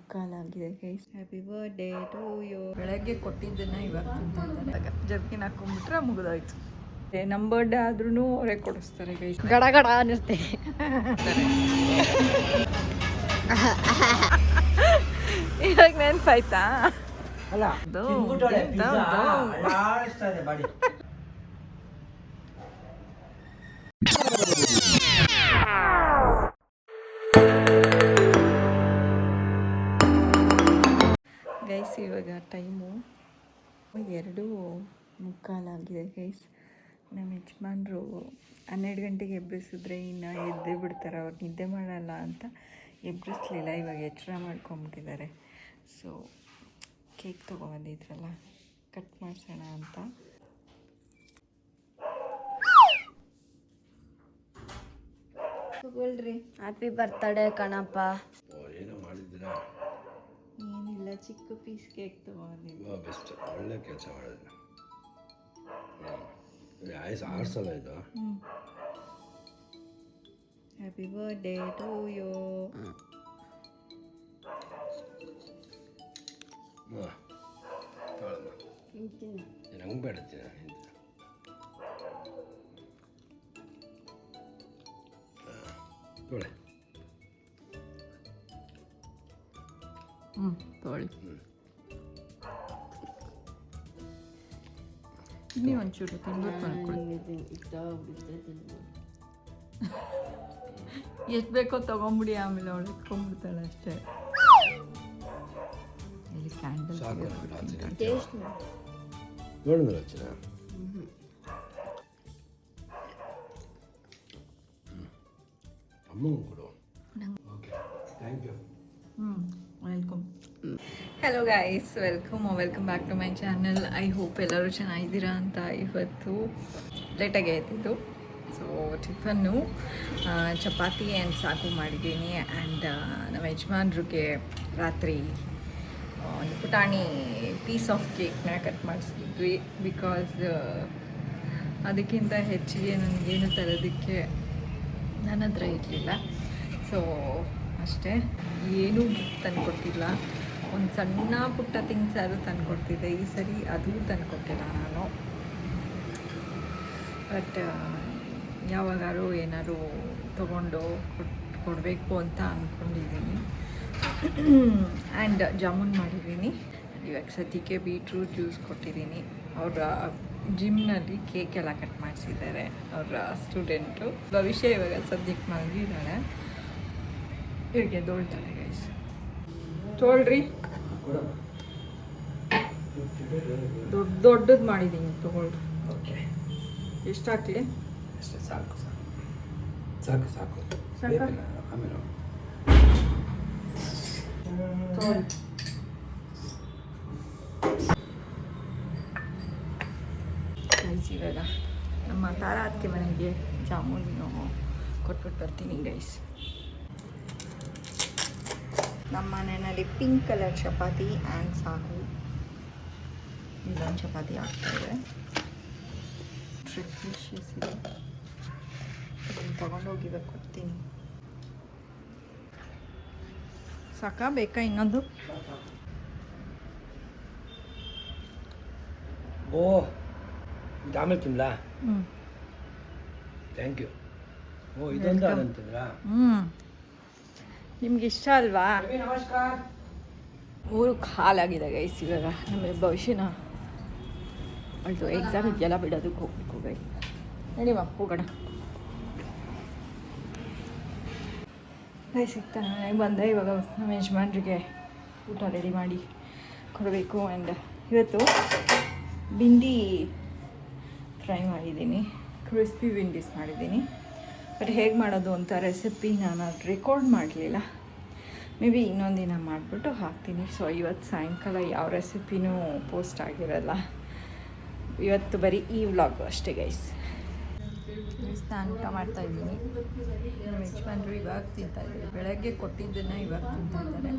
ಮುಕ್ಕಾಲಾಗಿದೆ guys. Happy birthday to you. ಬೆಳಗ್ಗೆ ಕೊಟ್ಟಿದ್ದನ್ನು ಇವಾಗ ತಿಂತಾ ಇದ್ದಾರೆ. ಜರ್ಕಿನ್ ಹಾಕೊಂಡ್ಬಿಟ್ರೆ ಮುಗಿದೋಯ್ತು. ನಮ್ಮ ಬರ್ಡೇ ಆದ್ರೂ ಅವರೇ ಕೊಡಿಸ್ತಾರೆ ಗೈಸ್. ಗಡ ಗಡ ಅನ್ನಿಸ್ತೆ. ಇವಾಗ ನೆನ್ಪಾಯ್ತಾ? ಅಲ್ಲ ಗೈಸ್ ಇವಾಗ ಟೈಮು 2:45 ಗೈಸ್. ನಮ್ಮ ಯಜಮಾನ್ರು 12 ಗಂಟೆಗೆ ಎಬ್ಬರಿಸಿದ್ರೆ ಇನ್ನು ಎದ್ದೇ ಬಿಡ್ತಾರೆ. ಅವ್ರು ನಿದ್ದೆ ಮಾಡಲ್ಲ ಅಂತ ಎಬ್ಬರಿಸ್ಲಿಲ್ಲ. ಇವಾಗ ಎಚ್ಚರ ಮಾಡ್ಕೊಂಬಿಟ್ಟಿದ್ದಾರೆ. ಸೊ ಕೇಕ್ ತೊಗೊಬಂದಿದ್ರಲ್ಲ, ಕಟ್ ಮಾಡಿಸೋಣ ಅಂತ. ತಗೊಳ್ರಿ. ಹ್ಯಾಪಿ ಬರ್ತಡೇ ಕಣಪ್ಪ. ಏನಿಲ್ಲ, ಚಿಕ್ಕ ಪೀಸ್ ಕೇಕ್ ತೊಗೊಂಡಿದ್ದೆ. ಬೆಸ್ಟ್, ಒಳ್ಳೆ ಕೆಲಸ ಮಾಡಿದ್ವಿ. ಆರ್ಸಲ್ಲ ಇದು. Happy birthday to you. ನಂಗೆ ಬೇಡತ್ತೀನಿ. ತೊಳೆ ತೊಳಿ. ನೀವು ಒಂಚೂರು ತಿನ್ಬೇಕು ಅನ್ಕೊಳ್ಳಿ. ಎಷ್ಟು ಬೇಕೋ ತೊಗೊಂಬಿಡಿ, ಆಮೇಲೆ ಅವಳು ಇಟ್ಕೊಂಡ್ಬಿಡ್ತಾಳೆ ಅಷ್ಟೇ. ಇಲ್ಲಿ ಕ್ಯಾಂಡಲ್ ನೋಡಿದ್ರೆ ಹಚ್ಚಿನ ಅಮ್ಮಂಗೆ ಕೊಡು. Okay, thank you. Welcome. Hello guys, welcome back to my channel. I hope ಎಲ್ಲರೂ ಚೆನ್ನಾಗಿದ್ದೀರಾ ಅಂತ. ಇವತ್ತು ಲೇಟಾಗಿ ಎದ್ದಿದ್ದು. So tiffin chapati and sagu ಮಾಡಿದ್ದೀನಿ. ಆ್ಯಂಡ್ ನಮ್ಮ ಯಜಮಾನ್ರಿಗೆ ರಾತ್ರಿ ಒಂದು ಪುಟಾಣಿ ಪೀಸ್ ಆಫ್ ಕೇಕ್ನ ಕಟ್ ಮಾಡಿಸಿದ್ವಿ. ಬಿಕಾಸ್ ಅದಕ್ಕಿಂತ ಹೆಚ್ಚಿಗೆ ನನಗೇನು ತರೋದಕ್ಕೆ ನನ್ನ ಹತ್ರ ಇರಲಿಲ್ಲ. ಸೊ ಅಷ್ಟೇ, ಏನೂ ತಂದುಕೊಟ್ಟಿಲ್ಲ. ಒಂದು ಸಣ್ಣ ಪುಟ್ಟ ಥಿಂಗ್ಸ್ ಯಾರು ತಂದುಕೊಡ್ತಿದ್ದೆ. ಈ ಸರಿ ಅದು ತಂದುಕೊಟ್ಟಿಲ್ಲ ನಾನು. ಬಟ್ ಯಾವಾಗಾರು ಏನಾದ್ರು ತೊಗೊಂಡು ಕೊಡಬೇಕು ಅಂತ ಅಂದ್ಕೊಂಡಿದ್ದೀನಿ. ಆ್ಯಂಡ್ ಜಾಮೂನ್ ಮಾಡಿದ್ದೀನಿ. ಇವಾಗ ಸದ್ಯಕ್ಕೆ ಬೀಟ್ರೂಟ್ ಜ್ಯೂಸ್ ಕೊಟ್ಟಿದ್ದೀನಿ. ಅವರ ಜಿಮ್ನಲ್ಲಿ ಕೇಕ್ ಎಲ್ಲ ಕಟ್ ಮಾಡಿಸಿದ್ದಾರೆ ಅವರ ಸ್ಟೂಡೆಂಟು. ಭವಿಷ್ಯ ಇವಾಗ ಸದ್ಯಕ್ಕೆ ಮಲಗಿದ್ದಾಳೆ. ಇವಾಗ ದೊಡ್ತಾಳೆ ಗೈಸ್. ತೊಗೊಳ್ರಿ. ದೊಡ್ಡದು ಮಾಡಿದ್ದೀನಿ, ತೊಗೊಳ್ರಿ. ಓಕೆ, ಎಷ್ಟು ಹಾಕಲಿ? ಅಷ್ಟೇ, ಸಾಕು ಸಾಕು ಸಾಕು ಸಾಕು. ಆಮೇಲೆ ಗೈಸ್ ಇವಾಗ ನಮ್ಮ ತಾರಾ ಅತ್ತಿಗೆ ಮನೆಗೆ ಜಾಮೂನು ಕೊಟ್ಬಿಟ್ಟು ಬರ್ತೀನಿ ಗೈಸ್. ನಮ್ಮ ಮನೆಯಲ್ಲಿ ಪಿಂಕ್ ಕಲರ್ ಚಪಾತಿ ಆ್ಯಂಡ್ ಸಾಗು. ಇಲ್ಲೊಂದು ಚಪಾತಿ ಆಗ್ತಾಯಿದೆ. ಡಿಲಿಷಿಯಸ್ ಇದೆ. ತೊಗೊಂಡೋಗಿ ಇವಾಗ ಕೊಡ್ತೀನಿ. ಸಾಕಾ, ಬೇಕಾ ಇನ್ನೊಂದು? ಓ, ಆಮೇಲೆ ತಿನ್ಲಾ? Thank you. ಓ, ಇದೊಂದು ಅದಂತಿದ್ರಾ? ನಿಮ್ಗೆ ಇಷ್ಟ ಅಲ್ವಾ? ನಮಸ್ಕಾರ. 3 ಹಾಲಾಗಿದೆ ಗೈಸ್. ಇವಾಗ ನಮ್ಮ ಭವಿಷ್ಯನ ಅಲ್ಟು ಎಕ್ಸಾಮ್ ಇದೆಯಲ್ಲ, ಬಿಡೋದಕ್ಕೆ ಹೋಗ್ಬೇಕು ಗೈ. ನಡಿವಾ ಹೋಗೋಣ ಗೈಸ್. ಸಿಗ್ತಾನೆ ಮನೆಗೆ ಬಂದೆ. ಇವಾಗ ನಮ್ಮ ಯಜಮಾನ್ರಿಗೆ ಊಟ ರೆಡಿ ಮಾಡಿ ಕೊಡಬೇಕು. ಆ್ಯಂಡ್ ಇವತ್ತು ಬಿಂಡಿ ಫ್ರೈ ಮಾಡಿದ್ದೀನಿ, ಕ್ರಿಸ್ಪಿ ಬಿಂಡೀಸ್ ಮಾಡಿದ್ದೀನಿ. ಬಟ್ ಹೇಗೆ ಮಾಡೋದು ಅಂತ ರೆಸಿಪಿ ನಾನು ರೆಕಾರ್ಡ್ ಮಾಡಲಿಲ್ಲ. ಮೇ ಬಿ ಇನ್ನೊಂದು ದಿನ ಮಾಡಿಬಿಟ್ಟು ಹಾಕ್ತೀನಿ. ಸೊ ಇವತ್ತು ಸಾಯಂಕಾಲ ಯಾವ ರೆಸಿಪಿನೂ ಪೋಸ್ಟ್ ಆಗಿರಲ್ಲ. ಇವತ್ತು ಬರೀ ಈ ವ್ಲಾಗು ಅಷ್ಟೇ ಗೈಸ್. ನಾನು ಊಟ ಮಾಡ್ತಾಯಿದ್ದೀನಿ. ನಮ್ಮ ಯಜಮಾನ್ರು ಇವಾಗ ತಿಂತಾಯಿದ್ದಾರೆ. ಬೆಳಗ್ಗೆ ಕೊಟ್ಟಿದ್ದನ್ನು ಇವಾಗ ತಿಂತಾಯಿದ್ದಾರೆ.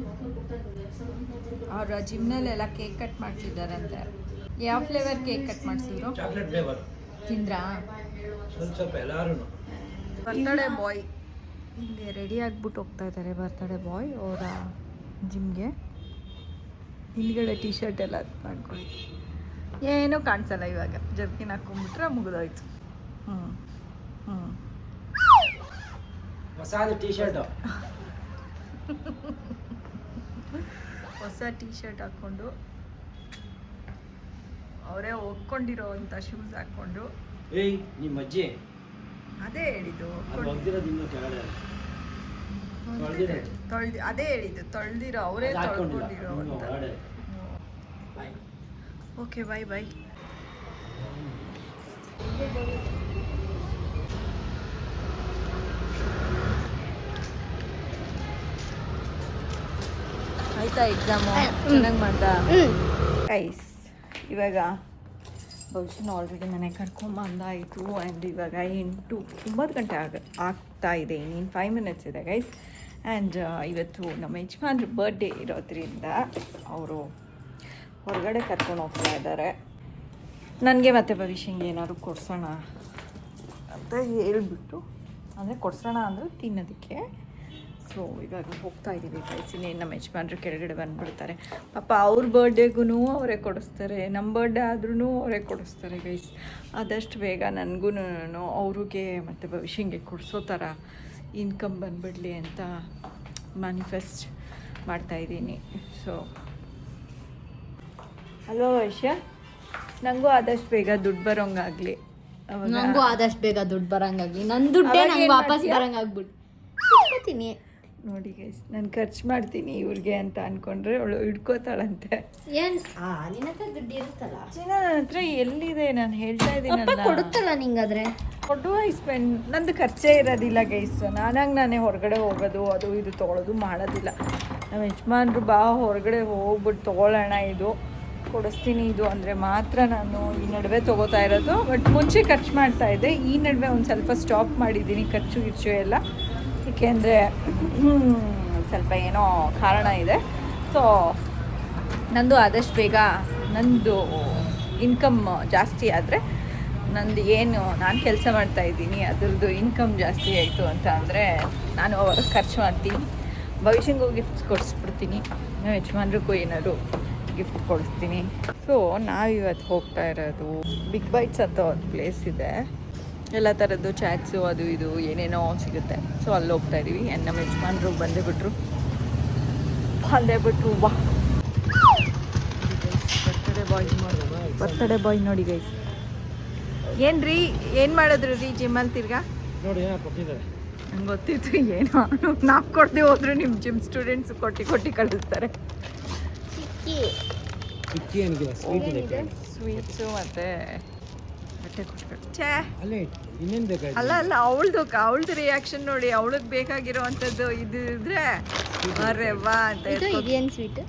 ಅವ್ರ ಜಿಮ್ನಲ್ಲೆಲ್ಲ ಕೇಕ್ ಕಟ್ ಮಾಡಿಸಿದ್ದಾರಂತೆ. ಯಾವ ಫ್ಲೇವರ್ ಕೇಕ್ ಕಟ್ ಮಾಡಿಸಿದ್ರು? Chocolate flavour. ತಿಂದ್ರಾ? ಸ್ವಲ್ಪ ಎಲ್ಲರೂ. ಬರ್ತಡೇ ಬಾಯ್ ಇಲ್ಲಿ ರೆಡಿ ಆಗಿಬಿಟ್ಟು ಹೋಗ್ತಾ ಇದ್ದಾರೆ. ಬರ್ತಡೇ ಬಾಯ್ ಅವರ ಜಿಮ್ಗೆ. ಹಿಂದ್ಗಡೆ ಟೀ ಶರ್ಟ್ ಎಲ್ಲ ಮಾಡ್ಕೊಳ್ಳಿ, ಏನೂ ಕಾಣಿಸಲ್ಲ ಇವಾಗ. ಜರ್ಕಿನ್ ಹಾಕೊಂಡ್ಬಿಟ್ರೆ ಮುಗಿದೋಯ್ತು. ಹೊಸದು ಟೀ ಶರ್ಟು, ಹೊಸ ಟೀ ಶರ್ಟ್ ಹಾಕ್ಕೊಂಡು ಅವರೇ ಒಕ್ಕೊಂಡಿರೋ ಅಂಥ ಶೂಸ್ ಹಾಕ್ಕೊಂಡು. ಏಯ್ ನಿಮ್ಮ ಅಜ್ಜಿ ಅದೇ ಹೇಳಿದ್ದು ಅದು ಒಗ್ದಿರೋದು ಇನ್ನೂ ಕೆಳಗಡೆ ಅದೇ ಹೇಳಿದ್ದು ತೊಳೆದಿರೋ ಅವರೇ ತೊಳ್ಕೊಂಡಿರೋ ಅಂತ. ಓಕೆ ಬಾಯ್ ಬಾಯ್. ಆಯ್ತಾ ಎಕ್ಸಾಮು? ಚೆನ್ನಾಗಿ ಮಾಡ್ದ ಗೈಸ್. ಇವಾಗ ಭವಿಷ್ಯನ ಆಲ್ರೆಡಿ ಮನೆ ಕರ್ಕೊಂಬಂದಾಯಿತು. ಆ್ಯಂಡ್ ಇವಾಗ 9 ಗಂಟೆ ಆಗ್ತಾ ಇದೆ. ಇನ್ನೇನು 5 ಮಿನಿಟ್ಸ್ ಇದೆ ಗೈಸ್. ಆ್ಯಂಡ್ ಇವತ್ತು ನಮ್ಮ ಯಜಮಾನ್ರ ಬರ್ಡೇ ಇರೋದ್ರಿಂದ ಅವರು ಹೊರಗಡೆ ಕರ್ಕೊಂಡು ಹೋಗ್ತಾ ಇದ್ದಾರೆ. ನನಗೆ ಮತ್ತು ಭವಿಷ್ಯಂಗೆ ಏನಾದ್ರು ಕೊಡ್ಸೋಣ ಅಂತ ಹೇಳ್ಬಿಟ್ಟು, ಅಂದರೆ ಕೊಡ್ಸೋಣ ಅಂದರೆ ತಿನ್ನೋದಕ್ಕೆ. ಸೊ ಇವಾಗ ಹೋಗ್ತಾ ಇದ್ದೀವಿ ಗೈಸ್. ಇನ್ನೇನು ನಮ್ಮ ಯಜಮಾನ್ರು ಕೆಳಗಡೆ ಬಂದುಬಿಡ್ತಾರೆ. ಪಾಪ ಅವ್ರ ಬರ್ಡೇಗೂ ಅವರೇ ಕೊಡಿಸ್ತಾರೆ, ನಮ್ಮ ಬರ್ಡೇ ಆದ್ರೂ ಅವರೇ ಕೊಡಿಸ್ತಾರೆ ಗೈಸ್. ಆದಷ್ಟು ಬೇಗ ನನಗೂ ಅವ್ರಿಗೆ ಮತ್ತು ಭವಿಷ್ಯಂಗೆ ಕೊಡಿಸೋ ಥರ ಇನ್ಕಮ್ ಬಂದುಬಿಡಲಿ ಅಂತ ಮ್ಯಾನಿಫೆಸ್ಟ್ ಮಾಡ್ತಾಯಿದ್ದೀನಿ. ಸೊ ಅಲ್ವಾ ಭವಿಷ್ಯ? ನನಗೂ ಆದಷ್ಟು ಬೇಗ ದುಡ್ಡು ಬರೋಂಗಾಗಲಿ. ನಂಗೂ ಆದಷ್ಟು ಬೇಗ ದುಡ್ಡು ಬರಂಗಾಗಿ ನನ್ನ ದುಡ್ಡೇ ನಂಗೆ ವಾಪಸ್ ಬರಂಗಾಗ್ಬಿಟ್ಟು ಇಟ್ಕೋತೀನಿ. ನೋಡಿ ಗೈಸ್, ನಾನು ಖರ್ಚು ಮಾಡ್ತೀನಿ ಇವ್ರಿಗೆ ಅಂತ ಅಂದ್ಕೊಂಡ್ರೆ ಅವಳು ಹಿಡ್ಕೋತಾಳಂತೆ. ಏನು ನಿನ್ನ ಹತ್ರ ದುಡ್ಡು ಇರುತ್ತಲ್ಲ ಚಿನ್ನ, ನನ್ನ ಹತ್ರ ಎಲ್ಲಿದೆ? ನಾನು ಹೇಳ್ತಾ ಇದ್ದೀನಲ್ಲ, ಕೊಡುತ್ತಲ್ಲ ನಿಂಗಾದ್ರೆ. ಕೊಟ್ಟು ಸ್ಪೆಂಡ್ ನಂದು ಖರ್ಚೇ ಇರೋದಿಲ್ಲ ಗೈಸ್. ನಾನೇ ಹೊರಗಡೆ ಹೋಗೋದು, ಅದು ಇದು ತೊಗೊಳೋದು ಮಾಡೋದಿಲ್ಲ. ನಮ್ಮ ಯಜಮಾನ್ರು ಬಾ ಹೊರಗಡೆ ಹೋಗ್ಬಿಟ್ಟು ತೊಗೊಳ್ಳೋಣ, ಇದು ಕೊಡಿಸ್ತೀನಿ ಇದು ಅಂದರೆ ಮಾತ್ರ ನಾನು ಈ ನಡುವೆ ತೊಗೋತಾ ಇರೋದು. ಬಟ್ ಮುಂಚೆ ಖರ್ಚು ಮಾಡ್ತಾಯಿದ್ದೆ, ಈ ನಡುವೆ ಒಂದು ಸ್ವಲ್ಪ ಸ್ಟಾಪ್ ಮಾಡಿದ್ದೀನಿ ಖರ್ಚು ಗಿರ್ಚು ಎಲ್ಲ. ಏಕೆಂದರೆ ಸ್ವಲ್ಪ ಏನೋ ಕಾರಣ ಇದೆ. ಸೊ ನಂದು ಆದಷ್ಟು ಬೇಗ ನಂದು ಇನ್ಕಮ್ ಜಾಸ್ತಿ ಆದರೆ, ನಂದು ಏನು ನಾನು ಕೆಲಸ ಮಾಡ್ತಾಯಿದ್ದೀನಿ ಅದರದ್ದು ಇನ್ಕಮ್ ಜಾಸ್ತಿ ಆಯಿತು ಅಂತ ಅಂದರೆ ನಾನು ಅವಾಗ ಖರ್ಚು ಮಾಡ್ತೀನಿ. ಭವಿಷ್ಯಂಗೂ ಗಿಫ್ಟ್ಸ್ ಕೊಡಿಸ್ಬಿಡ್ತೀನಿ, ನಮ್ಮ ಯಜಮಾನ್ರಿಗೂ ಏನಾದ್ರು ಗಿಫ್ಟ್ ಕೊಡಿಸ್ತೀನಿ. ಸೊ ನಾವಿವತ್ತು ಹೋಗ್ತಾ ಇರೋದು ಬಿಗ್ ಬೈಟ್ಸ್ ಅಂತ ಒಂದು ಪ್ಲೇಸ್ ಇದೆ. ಎಲ್ಲ ಥರದ್ದು ಚಾಟ್ಸು ಅದು ಇದು ಏನೇನೋ ಸಿಗುತ್ತೆ. ಸೊ ಅಲ್ಲಿ ಹೋಗ್ತಾ ಇದ್ದೀವಿ. ನಮ್ಮ ಯಜಮಾನ್ರು ಬಂದೇ ಬಿಟ್ರು ವಾ. ಬರ್ತಡೇ ಬಾಯ್ ನೋಡಿ ಗೈಸ್. ಏನ್ರಿ ಏನು ಮಾಡಿದ್ರು ರೀ ಜಿಮ್ಮಲ್ಲಿ ತಿರ್ಗಾ? ನೋಡಿ ಏನೋ ಕೊಟ್ಟಿದ್ದಾರೆ. ನಂಗೆ ಗೊತ್ತಿತ್ತು ಏನೋ. ನಾವು ಕೊಡದೆ ಹೋದ್ರು ನಿಮ್ಮ ಜಿಮ್ ಸ್ಟೂಡೆಂಟ್ಸ್ ಕೊಟ್ಟು ಕಳಿಸ್ತಾರೆ. ಚಿಕ್ಕಿ ಏನಿಲ್ಲ, ಸ್ವೀಟ್ ಇದೆ. ಸ್ವೀಟ್ಸು ಮತ್ತು ಬಟ್ಟೆ ಕೊಟ್ಬಿಟ್ಟು ಛೇ ಅಲ್ಲೇ ಇನ್ನೇನು ಬೇಕಾಯ್ತು? ಅಲ್ಲ ಅವಳದು ರಿಯಾಕ್ಷನ್ ನೋಡಿ. ಅವಳಿಗೆ ಬೇಕಾಗಿರೋ ಅಂಥದ್ದು ಇದು ಇದ್ರೆ ಅರೆ ವಾ ಅಂತ. ಇದೇನು ಸ್ವೀಟ್?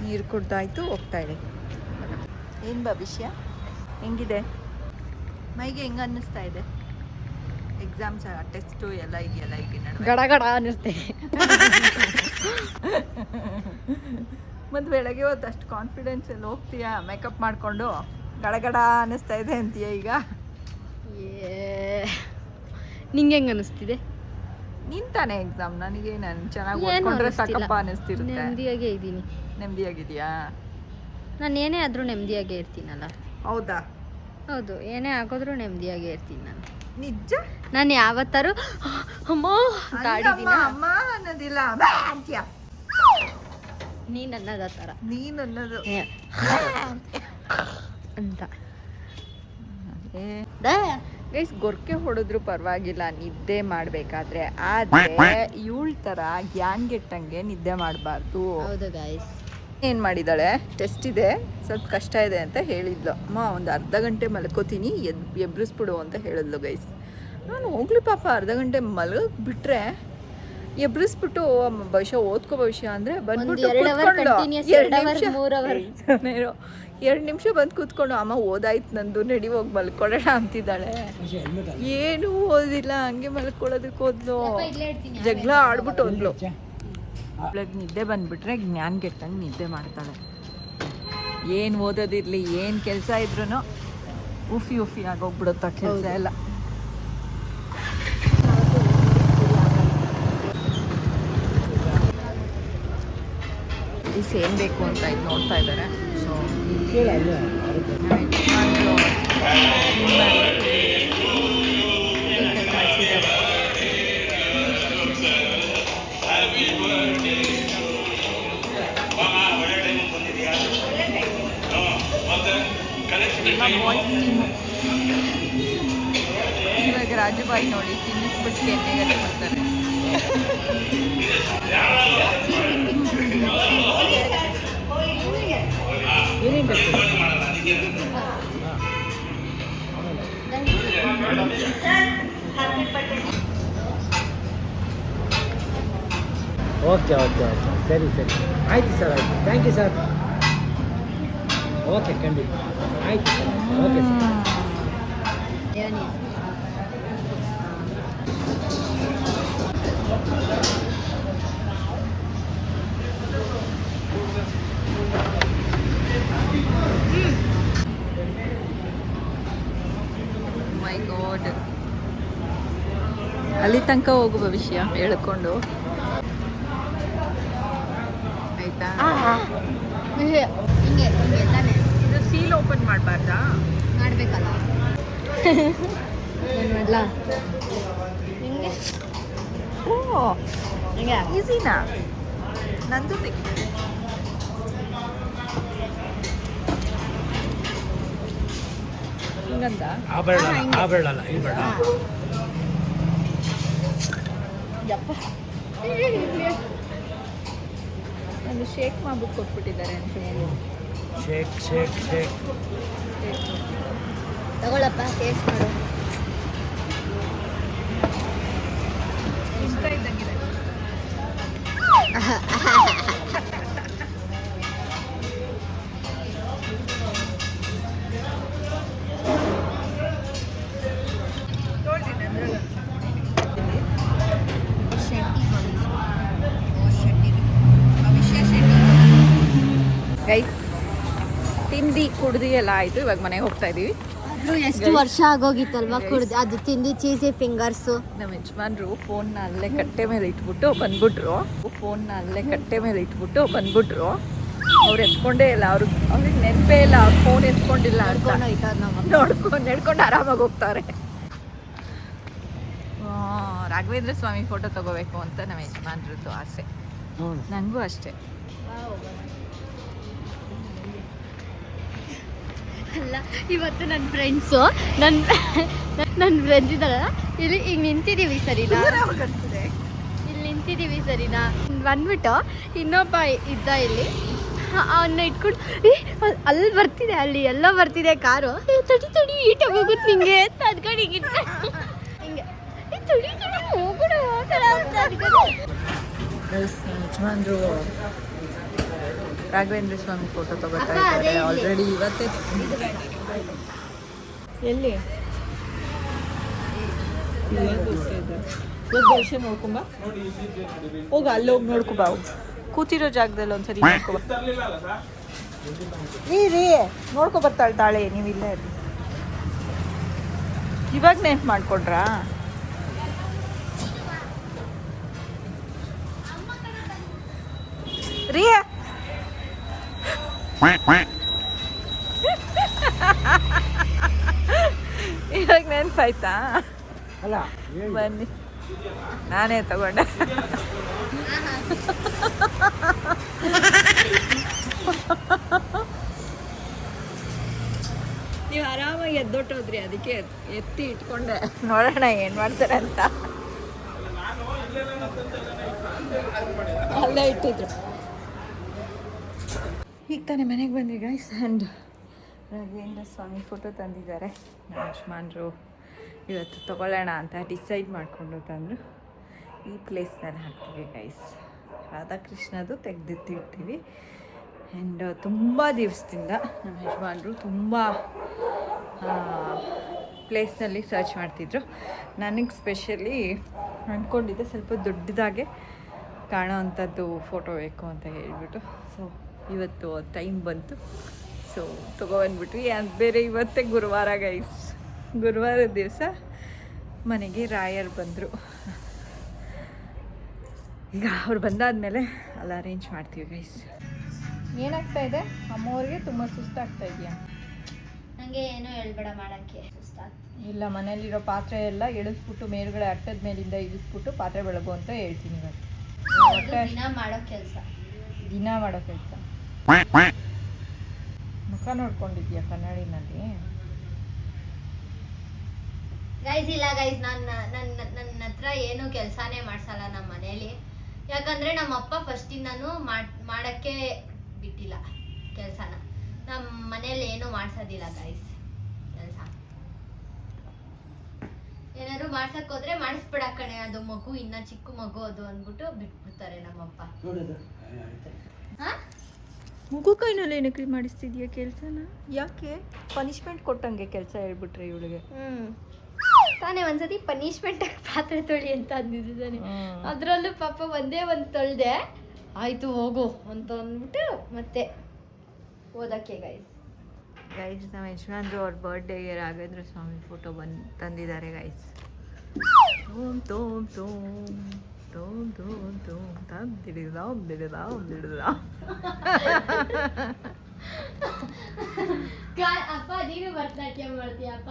ನೀರು ಕುಡ್ದಾಯ್ತು, ಹೋಗ್ತಾ ಇದೆ. ಏನು ಭವಿಷ್ಯ ಹೆಂಗಿದೆ? ಮೈಗೆ ಹೆಂಗೆ ಅನ್ನಿಸ್ತಾ ಇದೆ? ಎಕ್ಸಾಮ್ಸ್ ಟೆಸ್ಟು ಎಲ್ಲ ಇದೆಯಲ್ಲ ಈಗ ನಡುವೆ. ಗಡ ಅನ್ನಿಸ್ತೆ. ಮತ್ತು ಬೆಳಗ್ಗೆ ಹೊತ್ತು ಅಷ್ಟು ಕಾನ್ಫಿಡೆನ್ಸಲ್ಲಿ ಹೋಗ್ತೀಯಾ ಮೇಕಪ್ ಮಾಡಿಕೊಂಡು? ಗಡ ಅನ್ನಿಸ್ತಾ ಇದೆ ಅಂತೀಯ ಈಗ? ನಿಂಗೆ ಹೆಂಗೆ ಅನ್ನಿಸ್ತಿದೆ? ನೀನು ತಾನೇ ಎಕ್ಸಾಮ್. ನನಗೆ ನಾನು ಚೆನ್ನಾಗಿ ಓದ್ಕೊಂಡ್ರೆ ಸಾಕಪ್ಪ ಅನ್ನಿಸ್ತಿರುತ್ತೆ. ನೆಮ್ಮದಿಯಾಗೇ ಇದ್ದೀನಿ. ನೆಮ್ಮದಿಯಾಗಿದೆಯಾ? ನಾನು ಏನೇ ಆದರೂ ನೆಮ್ಮದಿಯಾಗೇ ಇರ್ತೀನಲ್ಲ. ಹೌದಾ? ಹೌದು, ಏನೇ ಆಗೋದ್ರೂ ನೆಮ್ಮದಿಯಾಗೇ ಇರ್ತೀನಿ ನಾನು. ನಿಜ? ನಾನು ಯಾವತ್ತಾರು ಅಮ್ಮ ಗಾಡಿದಿನ ಅಮ್ಮ ಅನ್ನೋದಿಲ್ಲ ಅಂತೀಯ. ನೀನು ಅನ್ನೋದ ಥರ ನೀನು ಅನ್ನೋದು ಅಂತ. ಗೈಸ್, ಗೊರ್ಕೆ ಹೊಡೆದ್ರು ಪರವಾಗಿಲ್ಲ ನಿದ್ದೆ ಮಾಡಬೇಕಾದ್ರೆ. ಆದರೆ ಇವಳ ಥರ ಗ್ಯಾನ್ಗೆಟ್ಟಂಗೆ ನಿದ್ದೆ ಮಾಡಬಾರ್ದು. ಹೌದು ಗೈಸ್. ಏನು ಮಾಡಿದ್ದಾಳೆ, ಟೆಸ್ಟ್ ಇದೆ, ಸ್ವಲ್ಪ ಕಷ್ಟ ಇದೆ ಅಂತ ಹೇಳಿದ್ಲು. ಅಮ್ಮ ಒಂದು ಅರ್ಧ ಗಂಟೆ ಮಲ್ಕೋತೀನಿ, ಎಬ್ರಿಸ್ಬಿಡು ಅಂತ ಹೇಳಿದ್ಲು ಗೈಸ್. ನಾನು ಹೋಗ್ಲಿ ಪಾಪ ಅರ್ಧ ಗಂಟೆ ಮಲಗಿಬಿಟ್ರೆ ಎಬ್ರಿಸ್ಬಿಟ್ಟು ಭವಿಷ್ಯ ಓದ್ಕೋ ಭವಿಷ್ಯ ಅಂದರೆ ಬಂದ್ಬಿಟ್ಟು 2 ನಿಮಿಷ ಬಂದು ಕೂತ್ಕೊಂಡು ಅಮ್ಮ ಓದಾಯ್ತು ನಂದು ನಡಿ ಹೋಗಿ ಮಲ್ಕೊಳ್ಳೋಣ ಅಂತಿದ್ದಾಳೆ. ಏನೂ ಓದಿಲ್ಲ, ಹಂಗೆ ಮಲ್ಕೊಳ್ಳೋದಕ್ಕೆ ಹೋದ್ಲು. ಜಗಳ ಆಡ್ಬಿಟ್ಟು ಹೋದ್ಲು. ಅವಳಿಗೆ ನಿದ್ದೆ ಬಂದುಬಿಟ್ರೆ ಜ್ಞಾನ್ಗೆಟ್ಟಂಗೆ ನಿದ್ದೆ ಮಾಡ್ತಾಳೆ. ಏನು ಓದೋದಿರಲಿ, ಏನು ಕೆಲಸ ಇದ್ರೂ ಉಫಿ ಆಗೋಗ್ಬಿಡುತ್ತೆ ಕೆಲಸ ಎಲ್ಲ. ಗೈಸ್ ಏನು ಬೇಕು ಅಂತ ಇದು ನೋಡ್ತಾ ಇದ್ದಾರೆ. ಸೊ ಕೇಳ ಅಲ್ಲೇ ಇವಾಗ ರಾಜುಬಾಯಿ ನೋಡಿ ತಿನ್ನಿಸ್ಬಿಟ್ಟು ಎಣ್ಣೆಗಡೆ ಮಾಡ್ತಾರೆ. ಏನೇನು ಬೇಕು? ಓಕೆ ಓಕೆ ಓಕೆ ಸರಿ ಸರಿ ಆಯಿತು ಸರ್ ಆಯಿತು ಥ್ಯಾಂಕ್ ಯು ಸರ್. ಓಕೆ ಖಂಡಿತ ಆಯಿತು ಸರ್ ಓಕೆ ಸರ್. ಮೈ ಗಾಡ್, ಅಲ್ಲಿ ತನಕ ಹೋಗು ಭವಿಷ್ಯ ಹೇಳ್ಕೊಂಡು ಆಯ್ತಾ. ಹಿಂಗೆ ಹಿಂಗೆ ತಾನೆ ಇದು ಸೀಲ್ ಓಪನ್ ಮಾಡಬಾರ್ದಾ? ಮಾಡಬೇಕಲ್ಲ. ಏನು ಮಾಡಲ ಹಿಂಗೆ ಓ ಹಿಂಗೆ ಈಸಿನಾ? ನಂದು ಹಿಂಗಂದ ಆಭರಣ ಆಭರಣ ಅಲ್ಲ ಈ ಬೇಡ. ಯಪ್ಪ ಒಂದು ಶೇಕ್ ಮಾಡ್ಬಿಟ್ಟು ಕೊಟ್ಬಿಟ್ಟಿದ್ದಾರೆ ಅನ್ಸುತ್ತೆ. ಶೇಕ್ ಶೇಕ್ ಶೇಕ್ ತಗೊಳಪ್ಪ ಟೇಸ್ಟ್ ಮಾಡು. ಇಷ್ಟ ಇದ್ದಂಗಿದೆ. ಗೈಸ್ ತಿಂದು ಕುಡ್ದು ಎಲ್ಲ ಆಯಿತು. ಇವಾಗ ಮನೆಗೆ ಹೋಗ್ತಾ ಇದೀವಿ. ಅದು ಎಷ್ಟು ವರ್ಷ ಆಗೋಗಿತ್ತಲ್ವಾ ಕುಡ್ದು ಅದು ತಿಂದು ಚೀಸಿ ಫಿಂಗರ್ಸು. ನಮ್ಮ ಯಜಮಾನ್ರು ಫೋನ್ನ ಅಲ್ಲೇ ಕಟ್ಟೆ ಮೇಲೆ ಇಟ್ಬಿಟ್ಟು ಬಂದ್ಬಿಟ್ರು. ಅವ್ರು ಎತ್ಕೊಂಡೇ ಇಲ್ಲ. ಅವ್ರಿಗೆ ನೆನಪೇ ಇಲ್ಲ, ಅವ್ರು ಫೋನ್ ಎತ್ಕೊಂಡಿಲ್ಲ ಅಂತ ನಡ್ಕೊಂಡು ಆರಾಮಾಗಿ ಹೋಗ್ತಾರೆ. ರಾಘವೇಂದ್ರ ಸ್ವಾಮಿ ಫೋಟೋ ತಗೋಬೇಕು ಅಂತ ನಮ್ಮ ಯಜಮಾನ್ರದ್ದು ಆಸೆ. ನನಗೂ ಅಷ್ಟೇ. ಅಲ್ಲ ಇವತ್ತು ನನ್ನ ಫ್ರೆಂಡ್ಸು ನನ್ನ ಫ್ರೆಂಡ್ಸ್ ಇದ್ದಾರಲ್ಲ ಇಲ್ಲಿ ಈಗ ನಿಂತಿದ್ದೀವಿ ಸರಿನಾ, ಇಲ್ಲಿ ನಿಂತಿದ್ದೀವಿ ಸರಿನಾ, ಬಂದ್ಬಿಟ್ಟು ಇನ್ನೊಬ್ಬ ಇದ್ದ ಇಲ್ಲಿ ಅವನ್ನ ಇಟ್ಕೊಂಡು ಅಲ್ಲಿ ಬರ್ತಿದೆ, ಅಲ್ಲಿ ಎಲ್ಲ ಬರ್ತಿದೆ ಕಾರು, ತಡಿ ಈಟಾಗಿ ಹೋಗುತ್ತೆ ನಿಂಗೆ ಅಂತ ಅದ್ಕೊಂಡು ಹಿಂಗೆ ಹಿಂಗೆ ತಡಿ ಹೋಗೋಣ ಯಜಮಾನ್ರು ರಾಘವೇಂದ್ರ ಸ್ವಾಮಿ ಫೋಟೋ ತಗೋತಾ ಇದ್ದಾರೆ ಆಲ್ರೆಡಿ. ಇವತ್ತೇ ಎಲ್ಲಿ ದರ್ಶನ ನೋಡ್ಕೊಂಬ ಹೋಗ, ಅಲ್ಲಿ ಹೋಗಿ ನೋಡ್ಕೊಬಾ. ಕೂತಿರೋ ಜಾಗದಲ್ಲಿ ಒಂದ್ಸರಿ ನೋಡ್ಕೊಬ. ರೀ ನೋಡ್ಕೊ ಬರ್ತಾಳೆ ತಾಳೆ, ನೀವು ಇಲ್ಲೇ ಇರಿ. ಇವಾಗ ನೆನ್ಪು ಮಾಡ್ಕೊಂಡ್ರಾ? ರೀ ಇವಾಗ ನೆನ್ಪಾಯ್ತಾ? ಅಲ್ಲ ಬನ್ನಿ, ನಾನೇ ತಗೊಂಡೆ. ನೀವು ಆರಾಮಾಗಿ ಎದ್ದೊಟ್ಟೋದ್ರಿ, ಅದಕ್ಕೆ ಎತ್ತಿ ಇಟ್ಕೊಂಡೆ. ನೋಡೋಣ ಏನು ಮಾಡ್ತಾರೆ ಅಂತ. ಅಲ್ಲೇ ಇಟ್ಟಿದ್ರು. ಈಗ ತಾನೇ ಮನೆಗೆ ಬಂದ್ವಿ guys. And Raghavendra Swami photo ತಂದಿದ್ದಾರೆ ನಮ್ಮ ಯಜಮಾನ್ರು. ಇವತ್ತು ತೊಗೊಳ್ಳೋಣ ಅಂತ ಡಿಸೈಡ್ ಮಾಡಿಕೊಂಡು ತಂದರು. ಈ ಪ್ಲೇಸ್ನಲ್ಲಿ ಹಾಕ್ತೀವಿ ಗೈಸ್. ರಾಧಾಕೃಷ್ಣದು ತೆಗೆದಿಟ್ಟಿರ್ತೀವಿ. ಆ್ಯಂಡ್ ತುಂಬ ದಿವಸದಿಂದ ನಮ್ಮ ಯಜಮಾನ್ರು ತುಂಬ ಪ್ಲೇಸ್ನಲ್ಲಿ ಸರ್ಚ್ ಮಾಡ್ತಿದ್ರು. ನನಗೆ ಸ್ಪೆಷಲಿ ಅಂದ್ಕೊಂಡಿದ್ದೆ ಸ್ವಲ್ಪ ದೊಡ್ಡದಾಗೆ ಕಾಣೋ ಅಂಥದ್ದು ಫೋಟೋ ಬೇಕು ಅಂತ ಹೇಳಿಬಿಟ್ಟು. ಸೊ ಇವತ್ತು ಟೈಮ್ ಬಂತು, ಸೊ ತೊಗೊಬಂದ್ಬಿಟ್ವಿ. ಅದು ಬೇರೆ ಇವತ್ತೇ ಗುರುವಾರ ಗೈಸ್. ಗುರುವಾರದ ದಿವಸ ಮನೆಗೆ ರಾಯರು ಬಂದರು. ಈಗ ಅವ್ರು ಬಂದಾದಮೇಲೆ ಅಲ್ಲಿ ಅರೇಂಜ್ ಮಾಡ್ತೀವಿ ಗೈಸ್. ಏನಾಗ್ತಾ ಇದೆ ಅಮ್ಮವ್ರಿಗೆ ತುಂಬ ಸುಸ್ತಾಗ್ತಾ ಇದೆಯಾ? ನನಗೆ ಏನೋ ಹೇಳ್ಬೇಡ ಮಾಡೋಕ್ಕೆ ಸುಸ್ತಾಗ್ತದೆ. ಇಲ್ಲ, ಮನೇಲಿರೋ ಪಾತ್ರೆ ಎಲ್ಲ ಇಳಿಸ್ಬಿಟ್ಟು ಮೇಲ್ಗಡೆ ಅಟ್ಟದ ಮೇಲಿಂದ ಇಳಿಸ್ಬಿಟ್ಟು ಪಾತ್ರೆ ಬೆಳಗು ಅಂತ ಹೇಳ್ತೀನಿ ಇವತ್ತು. ದಿನ ಮಾಡೋ ಕೆಲಸ. ದಿನ ಮಾಡೋ ಕೆಲಸ. ಮುಖ ನೋಡ್ಕೊಂಡಿದ್ಯಾ ಕನ್ನಡಿನಲ್ಲಿ? ಗೈಸ್ ಇಲ್ಲ ಗೈಸ್, ನನ್ನ ಹತ್ರ ಏನು ಕೆಲಸನೇ ಮಾಡ್ಸಲ್ಲ ನಮ್ಮ ಮನೇಲಿ. ಯಾಕಂದರೆ ನಮ್ಮಪ್ಪ ಫಸ್ಟಿಂದನೂ ಮಾಡೋಕ್ಕೆ ಬಿಟ್ಟಿಲ್ಲ ಕೆಲಸನ. ನಮ್ಮ ಮನೇಲಿ ಏನೂ ಮಾಡ್ಸೋದಿಲ್ಲ ಗೈಸ್ ಕೆಲಸ. ಏನಾದ್ರು ಮಾಡ್ಸಕ್ಕೆ ಹೋದ್ರೆ ಮಾಡಿಸ್ಬಿಡ ಕಣೆ, ಅದು ಮಗು ಇನ್ನ ಚಿಕ್ಕ ಮಗು ಅದು ಅಂದ್ಬಿಟ್ಟು ಬಿಟ್ಬಿಡ್ತಾರೆ ನಮ್ಮಪ್ಪ. ಮಗು ಕೈನಲ್ಲಿ ಏನಕ್ಕೆ ಮಾಡಿಸ್ತಿದ್ಯಾ ಕೆಲಸನ? ಯಾಕೆ ಪನಿಷ್ಮೆಂಟ್ ಕೊಟ್ಟಂಗೆ ಕೆಲಸ ಹೇಳ್ಬಿಟ್ರೆ ಇವಳಿಗೆ? ತಾನೇ ಒಂದ್ಸತಿ ಪನಿಷ್ಮೆಂಟ್ ಪಾತ್ರೆ ತೊಳಿ ಅಂತ ಅಂದಿದ್ದಾನೆ. ಅದರಲ್ಲೂ ಪಾಪ ಒಂದೇ ಒಂದು ತೊಳ್ದೆ, ಆಯ್ತು ಹೋಗು ಅಂತ ಅಂದ್ಬಿಟ್ಟು ಮತ್ತೆ ಓದಕ್ಕೆ ಗೈಸ್. ನಮ್ಮ ಯಜಮಾನ್ರು ಅವ್ರ ಬರ್ಡೇಗೆ ರಾಘವೇಂದ್ರ ಸ್ವಾಮಿ ಫೋಟೋ ತಂದಿದ್ದಾರೆ ಗೈಸ್. ಅಪ್ಪ ನೀನು ಭರತನಾಟ್ಯ ಮಾಡ್ತೀಯಪ್ಪ?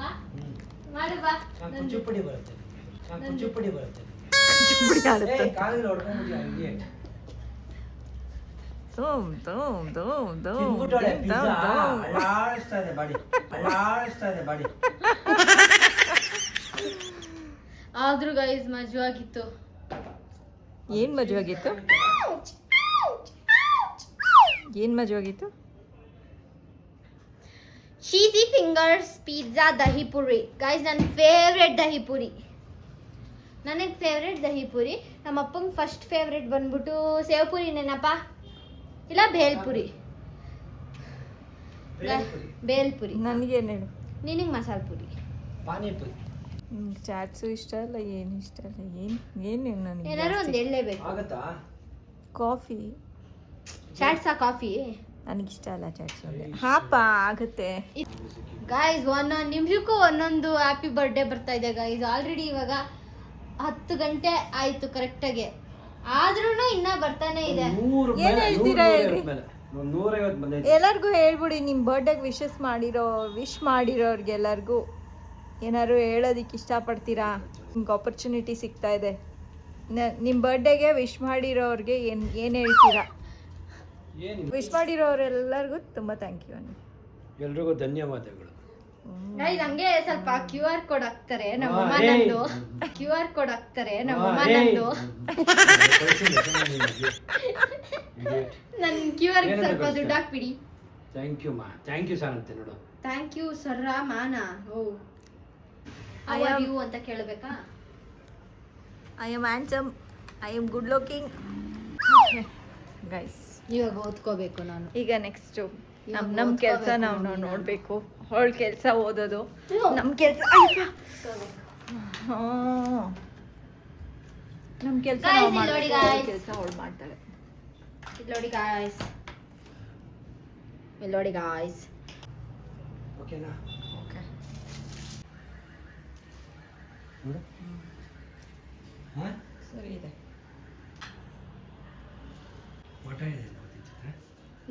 ಮಾಡು ಬಾ. ಕುಚ್ಚುಪುಡಿ ಬರುತ್ತೆ. ಆದ್ರೂ ಗೈಸ್ ಮಜವಾಗಿತ್ತು. ಏನ್ ಮಜವಾಗಿತ್ತು? Cheesy fingers pizza dahi puri guys, ನನ್ನ ಫೇವ್ರೆಟ್ ದಹಿ ಪುರಿ. ನನಗೆ ಫೇವ್ರೆಟ್ ದಹಿ ಪುರಿ. ನಮ್ಮ ಅಪ್ಪಂಗೆ ಫಸ್ಟ್ ಫೇವ್ರೆಟ್ ಬಂದ್ಬಿಟ್ಟು ಸೇವ್ ಪುರಿ ನೆನಪ್ಪ, ಇಲ್ಲ ಭೇಲ್ಪುರಿ. ಬೇಲ್ಪುರಿ. ನನಗೇನು ಹೇಳು? ನಿನಗೆ ಮಸಾಲೆ ಪುರಿ. ಪಾನಿಪುರಿ. ಚಾಟ್ಸು ಇಷ್ಟ ಇಲ್ಲ, ಏನು ಇಷ್ಟ ಇಲ್ಲ. ಏನು ನನಗೆ ಏನಾದ್ರು ಒಂದು ಹೇಳಲೇಬೇಕು. ಆಗುತ್ತಾ? ಕಾಫಿ. ಚಾಟ್ಸಾ ಕಾಫಿ? ನನಗಿಷ್ಟ ಅಲ್ಲ ಚಾಟ್ಸ್. ಹಾಪ ಆಗುತ್ತೆ ಗೈಸ್. ಒಂದೊಂದು ನಿಮಿಷಕ್ಕೂ ಒಂದೊಂದು ಹ್ಯಾಪಿ ಬರ್ಡೇ ಬರ್ತಾ ಇದೆ ಗೈಸ್. ಆಲ್ರೆಡಿ ಇವಾಗ 10 ಗಂಟೆ ಆಯ್ತು ಕರೆಕ್ಟಾಗಿ, ಆದ್ರೂ ಇನ್ನ ಬರ್ತಾನೆ ಇದೆ. ಏನ್ ಹೇಳ್ತೀರಾ ಹೇಳ್ರಿ? ಎಲ್ಲರಿಗೂ ಹೇಳ್ಬಿಡಿ, ನಿಮ್ಮ ಬರ್ಡೇಗೆ ವಿಶ್ ಮಾಡಿರೋರ್ಗೆಲ್ಲರಿಗೂ ಏನಾದ್ರು ಹೇಳೋದಕ್ಕೆ ಇಷ್ಟಪಡ್ತೀರಾ? ನಿಮ್ಗೆ ಆಪರ್ಚುನಿಟಿ ಸಿಗ್ತಾ ಇದೆ. ನಿಮ್ಮ ಬರ್ಡೇಗೆ ವಿಶ್ ಮಾಡಿರೋರಿಗೆ ಏನು ಹೇಳ್ತೀರಾ? ವಿಶ್ ಮಾಡಿರೋರೆಲ್ಲರಿಗೂ ತುಂಬ ಥ್ಯಾಂಕ್ ಯು. ಎಲ್ರಿಗೂ ಧನ್ಯವಾದಗಳು. ಗೈಸ್ ಹಂಗೆ ಸ್ವಲ್ಪ QR ಕೋಡ್ ಹಾಕ್ತಾರೆ ನಮ್ಮ ಅಮ್ಮನಂದು. QR ಕೋಡ್ ಹಾಕ್ತಾರೆ ನಮ್ಮ ಅಮ್ಮನಂದು. ನನ್ನ QR ಗೆ ಸ್ವಲ್ಪ ದುಡ್ಡು ಹಾಕ್ಬಿಡಿ. ಥ್ಯಾಂಕ್ ಯು ಮಾ. ಥ್ಯಾಂಕ್ ಯು ಸರ್ ಅಂತ ನೋಡು. ಥ್ಯಾಂಕ್ ಯು ಸರ್ ಮಾನ. ಓ ಹೌ ಆರ್ ಯು ಅಂತ ಕೇಳಬೇಕಾ? I am handsome, I am good looking. Guys ಇವಾಗ ಓದ್ಕೋಬೇಕು ನಾನು. ಈಗ ನೆಕ್ಸ್ಟು ನಮ್ಮ ಕೆಲಸ ನಾವು ನೋಡಬೇಕು. ಅವಳ ಕೆಲಸ ಓದೋದು, ನಮ್ಮ ಕೆಲಸ ನಮ್ಮ ಕೆಲಸ ಕೆಲಸ ಅವಳು ಮಾಡ್ತಾಳೆ. ನೋಡಿ ಗಾಯ್ಸ್, ನೋಡಿ ಗಾಯ್ಸ್. ಓಕೆನಾ? ಓಕೆ. ನೋಡು. ಹಾಂ ಸರಿ ಇದೆ. ಮಠ ಇದೆ ಚಿತ್ರ?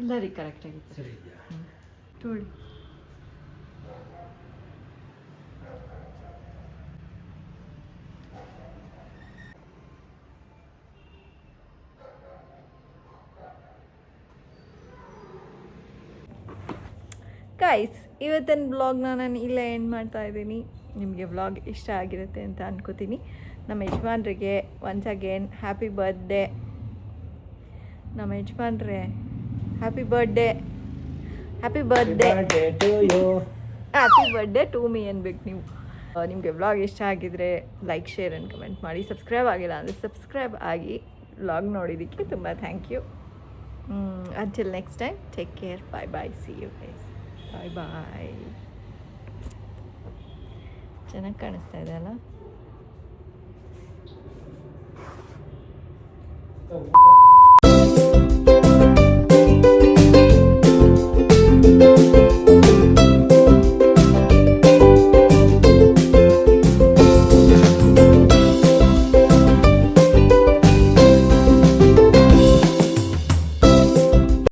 ಇಲ್ಲ ರೀ, ಕರೆಕ್ಟಾಗಿತ್ತು. ಸರಿ ಇದೆಯಾ? ನೋಡಿ ಗೈಸ್, ಇವತ್ತಿನ ಬ್ಲಾಗ್ನ ನಾನು ಇಲ್ಲೇ ಎಂಡ್ ಮಾಡ್ತಾ ಇದ್ದೀನಿ. ನಿಮಗೆ ಬ್ಲಾಗ್ ಇಷ್ಟ ಆಗಿರುತ್ತೆ ಅಂತ ಅನ್ಕೋತೀನಿ. ನಮ್ಮ ಯಜಮಾನ್ರಿಗೆ ಒನ್ಸ್ ಅಗೇನ್ ಹ್ಯಾಪಿ ಬರ್ಡೇ. ನಮ್ಮ ಯಜಮಾನ್ರೆ ಹ್ಯಾಪಿ ಬರ್ಡೇ ಟು ಮೀ ಅನ್ಬೇಕು ನೀವು. ನಿಮಗೆ ವ್ಲಾಗ್ ಇಷ್ಟ ಆಗಿದ್ರೆ ಲೈಕ್, ಶೇರ್ ಆ್ಯಂಡ್ ಕಮೆಂಟ್ ಮಾಡಿ. ಸಬ್ಸ್ಕ್ರೈಬ್ ಆಗಿಲ್ಲ ಅಂದರೆ ಸಬ್ಸ್ಕ್ರೈಬ್ ಆಗಿ ವ್ಲಾಗ್ ನೋಡಿದ್ದಕ್ಕೆ ತುಂಬ thank you. Until next time, take care, bye, see you guys, bye. ಚೆನ್ನಾಗಿ ಕಾಣಿಸ್ತಾ ಇದೆ ಅಲ್ಲ?